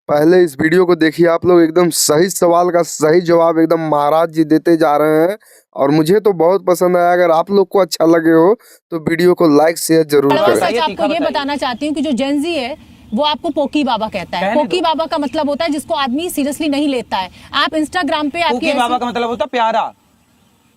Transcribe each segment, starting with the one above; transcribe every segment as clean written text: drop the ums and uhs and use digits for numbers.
पहले इस वीडियो को देखिए आप लोग, एकदम सही सवाल का सही जवाब एकदम महाराज जी देते जा रहे हैं और मुझे तो बहुत पसंद आया। अगर आप लोग को अच्छा लगे हो तो वीडियो को लाइक शेयर जरूर और करें। सच आपको ये बताना चाहती हूँ कि जो जेनजी है वो आपको पोकी बाबा कहता है। पोकी बाबा का मतलब होता है जिसको आदमी सीरियसली नहीं लेता है। आप इंस्टाग्राम पे पोकी बाबा का मतलब होता है प्यारा,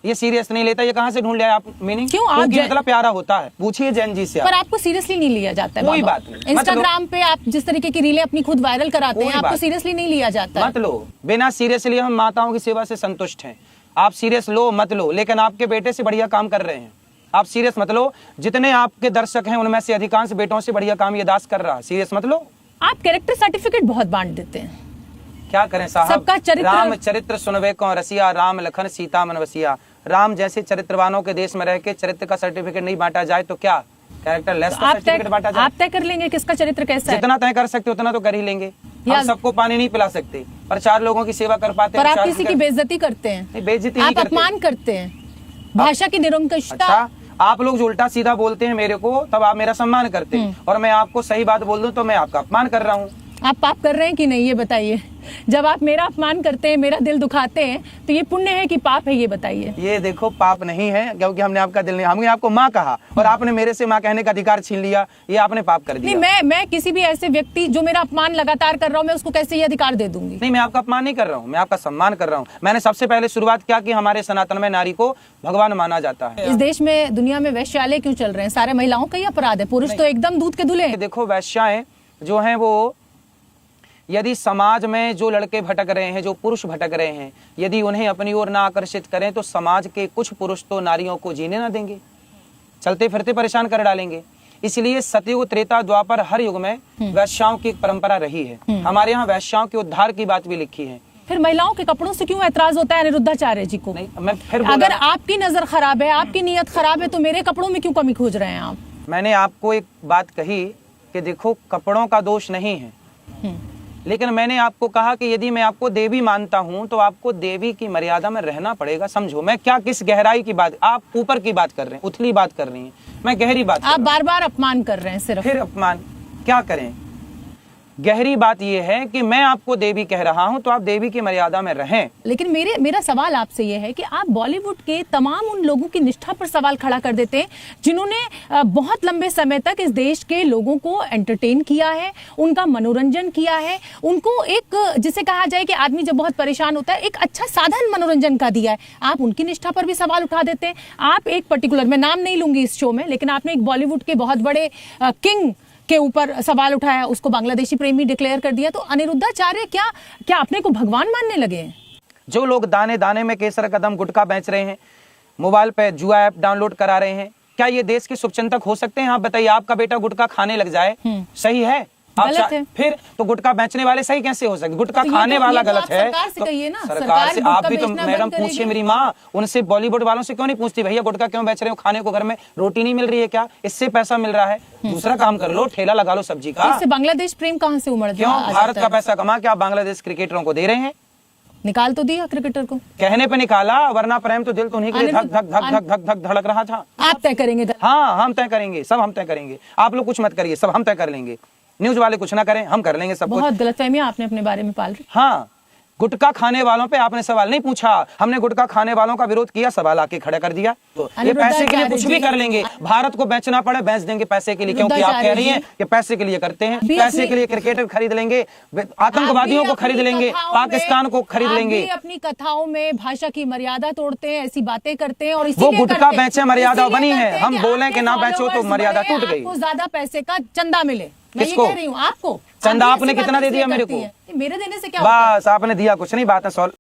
ये सीरियस नहीं लेता। ये कहाँ से ढूंढ लिया आप मीनिंग? क्यों आप मतलब प्यारा होता है, पूछिए जैन जी से। पर आपको सीरियसली नहीं लिया जाता है। कोई बात नहीं। इंस्टाग्राम पे आप जिस तरीके की रीलें अपनी खुद वायरल कराते हैं, आपको सीरियसली नहीं लिया जाता है। मत लो, बिना सीरियसली हम माताओं की सेवा से संतुष्ट हैं। आप सीरियस लो मत लो, लेकिन आपके बेटे से बढ़िया काम कर रहे हैं। आप सीरियस मत लो, जितने आपके दर्शक हैं उनमें से अधिकांश बेटों से बढ़िया काम ये दास कर रहा है। सीरियस मत लो। आप कैरेक्टर सर्टिफिकेट बहुत बांट देते हैं। क्या करें साहब, सबका चरित्र, राम चरित्र सुनवे कौन रसिया, राम लखन सीता मन वसिया। राम जैसे चरित्रवानों के देश में रह के चरित्र का सर्टिफिकेट नहीं बांटा जाए तो क्या कैरेक्टर लेस का सर्टिफिकेट बांटा जाए? आप तय कर लेंगे किसका चरित्र कैसा है। जितना तय कर सकते उतना तो कर ही लेंगे। हम सबको पानी नहीं पिला सकते, पर 4 लोगों की सेवा कर पाते हैं। पर आप किसी की बेइज्जती करते हैं, बेइज्जती नहीं आप करते, अपमान करते हैं, भाषा की निरंकुशता। अच्छा, आप लोग जो उल्टा सीधा बोलते हैं मेरे को, तब आप मेरा सम्मान करते हैं, और मैं आपको सही बात बोल दूं तो मैं आपका अपमान कर रहा हूँ। आप पाप कर रहे हैं कि नहीं ये बताइए। जब आप मेरा अपमान करते हैं, मेरा दिल दुखाते हैं, तो ये पुण्य है कि पाप है, ये बताइए। ये देखो पाप नहीं है, क्योंकि हमने आपका दिल नहीं, हमने आपको माँ कहा और आपने मेरे से माँ कहने का अधिकार छीन लिया। ये आपने पाप कर दिया। नहीं, मैं किसी भी ऐसे व्यक्ति जो मेरा अपमान लगातार कर रहा हूँ, मैं उसको कैसे ये अधिकार दे दूंगी? नहीं, मैं आपका अपमान नहीं कर रहा हूँ, मैं आपका सम्मान कर रहा हूँ। मैंने सबसे पहले शुरुआत क्या कि हमारे सनातन में नारी को भगवान माना जाता है। इस देश में, दुनिया में वैश्यालय क्यों चल रहे हैं? सारे महिलाओं का ही अपराध है, पुरुष तो एकदम दूध के धुले हैं। देखो वैश्याएं जो हैं वो, यदि समाज में जो लड़के भटक रहे हैं, जो पुरुष भटक रहे हैं, यदि उन्हें अपनी ओर ना आकर्षित करें तो समाज के कुछ पुरुष तो नारियों को जीने ना देंगे, चलते फिरते परेशान कर डालेंगे। इसलिए सतयुग त्रेता द्वापर हर युग में वैश्याओं की एक परंपरा रही है। हमारे यहाँ वैश्याओं के उद्धार की बात भी लिखी है। फिर महिलाओं के कपड़ों से क्यों ऐतराज होता है अनिरुद्धाचार्य जी को? नहीं, मैं फिर अगर आपकी नजर खराब है, आपकी नीयत खराब है, तो मेरे कपड़ों में क्यों कमी खोज रहे हैं आप? मैंने आपको एक बात कही कि देखो कपड़ों का दोष नहीं है, लेकिन मैंने आपको कहा कि यदि मैं आपको देवी मानता हूं तो आपको देवी की मर्यादा में रहना पड़ेगा। समझो मैं क्या किस गहराई की बात, आप ऊपर की बात कर रहे हैं, उथली बात कर रही हैं, मैं गहरी बात। आप बार बार अपमान कर रहे हैं सिर्फ। फिर अपमान क्या करें? गहरी बात यह है कि मैं आपको देवी कह रहा हूं तो आप देवी की मर्यादा में रहें। लेकिन मेरा सवाल आपसे यह है कि आप बॉलीवुड के तमाम उन लोगों की निष्ठा पर सवाल खड़ा कर देते हैं जिन्होंने बहुत लंबे समय तक इस देश के लोगों को एंटरटेन किया है, उनका मनोरंजन किया है, उनको एक, जिसे कहा जाए कि आदमी जब बहुत परेशान होता है, एक अच्छा साधन मनोरंजन का दिया है। आप उनकी निष्ठा पर भी सवाल उठा देते हैं। आप एक पर्टिकुलर, मैं नाम नहीं लूंगी इस शो में, लेकिन आपने एक बॉलीवुड के बहुत बड़े किंग के ऊपर सवाल उठाया, उसको बांग्लादेशी प्रेमी डिक्लेयर कर दिया। तो अनिरुद्धाचार्य क्या अपने को भगवान मानने लगे हैं? जो लोग दाने दाने में केसर कदम गुटखा बेच रहे हैं, मोबाइल पे जुआ ऐप डाउनलोड करा रहे हैं, क्या ये देश के शुभचिंतक हो सकते हैं? आप बताइए, आपका बेटा गुटखा खाने लग जाए, सही है? गलत है। फिर तो गुटखा बेचने वाले सही कैसे हो सकते? गुटखा तो खाने वाला तो गलत है। सरकार से कहिए ना, सरकार से आप भी तो मैडम पूछिए, मेरी माँ उनसे, बॉलीवुड वालों से क्यों नहीं पूछती भैया गुटखा क्यों बेच रहे हो? खाने को घर में रोटी नहीं मिल रही है क्या? इससे पैसा मिल रहा है, दूसरा काम कर लो, ठेला लगा लो सब्जी का। इससे बांग्लादेश प्रेम कहाँ से उमड़ क्यों? भारत का पैसा कमा के आप बांग्लादेश क्रिकेटरों को दे रहे हैं। निकाल तो दिया क्रिकेटर को, कहने पे निकाला, वरना प्रेम तो दिल तो नहीं धक धक धक धक धक धक धड़क रहा था। आप तय करेंगे? हाँ, हम तय करेंगे, सब हम तय करेंगे। आप लोग कुछ मत करिए, सब हम तय कर लेंगे। न्यूज वाले कुछ ना करें, हम कर लेंगे सब। बहुत गलतफहमी आपने अपने बारे में पाल रही। हाँ, गुटखा खाने वालों पे आपने सवाल नहीं पूछा, हमने गुटखा खाने वालों का विरोध किया, सवाल आके खड़ा कर दिया। तो ये पैसे के लिए कुछ भी कर लेंगे, भारत को बेचना पड़े बेच देंगे पैसे के लिए, क्योंकि आप कह रही हैं कि पैसे के लिए करते हैं। पैसे के लिए क्रिकेटर खरीद लेंगे, आतंकवादियों को खरीद लेंगे, पाकिस्तान को खरीद लेंगे। अपनी कथाओं में भाषा की मर्यादा तोड़ते हैं, ऐसी बातें करते हैं, और वो गुटखा बेचे मर्यादा बनी है। हम बोले कि ना बेचो तो मर्यादा टूट गई। आपको ज्यादा पैसे का चंदा मिले, मैं ये कह रही हूँ आपको। चंदा आपने कितना दे दिया मेरे को? मेरे देने से क्या? बस आपने दिया कुछ नहीं, बात है सॉल्व।